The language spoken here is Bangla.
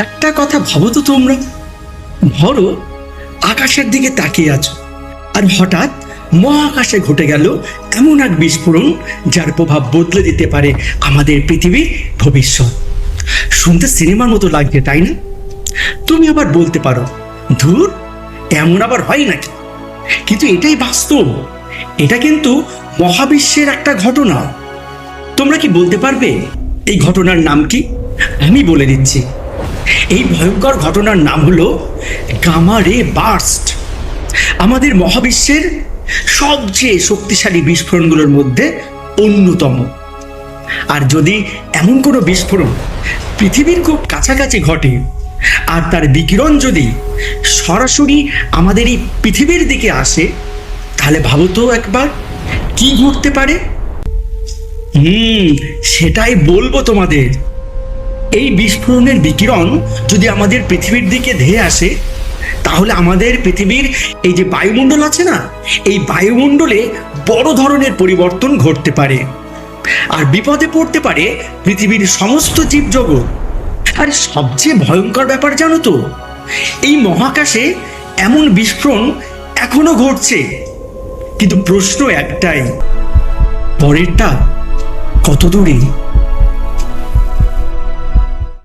একটা কথা ভাবো তো তোমরা, ধরো আকাশের দিকে তাকিয়ে আছো, আর হঠাৎ মহাকাশে ঘটে গেল এমন এক বিস্ফোরণ যার প্রভাব বদলে দিতে পারে আমাদের পৃথিবীর ভবিষ্যৎ। শুনতে সিনেমার মতো লাগছে, তাই না? তুমি আবার বলতে পারো, ধুর, এমন আবার হয় নাকি? কিন্তু এটাই বাস্তব। এটা কিন্তু মহাবিশ্বের একটা ঘটনা। তোমরা কি বলতে পারবে এই ঘটনার নাম কি? আমি বলে দিচ্ছি। এই ভয়ঙ্কর ঘটনার নাম হলো গামা রে বার্স্ট। আমাদের মহাবিশ্বের সবচেয়ে শক্তিশালী বিস্ফোরণগুলোর মধ্যে অন্যতম। আর যদি এমন কোনো বিস্ফোরণ পৃথিবীর খুব কাছাকাছি ঘটে, আর তার বিকিরণ যদি সরাসরি আমাদের এই পৃথিবীর দিকে আসে, তাহলে ভাবো তো একবার কি ঘটতে পারে। সেটাই বলবো তোমাদের। এই বিস্ফোরণের বিকিরণ যদি আমাদের পৃথিবীর দিকে ধেয়ে আসে, তাহলে আমাদের পৃথিবীর এই যে বায়ুমণ্ডল আছে না, এই বায়ুমণ্ডলে বড় ধরনের পরিবর্তন ঘটতে পারে। আর বিপদে পড়তে পারে পৃথিবীর সমস্ত জীবজগৎ। আর সবচেয়ে ভয়ঙ্কর ব্যাপার জানো তো, এই মহাকাশে এমন বিস্ফোরণ এখনো ঘটছে, কিন্তু প্রশ্ন একটাই, পরেরটা কত দূরে?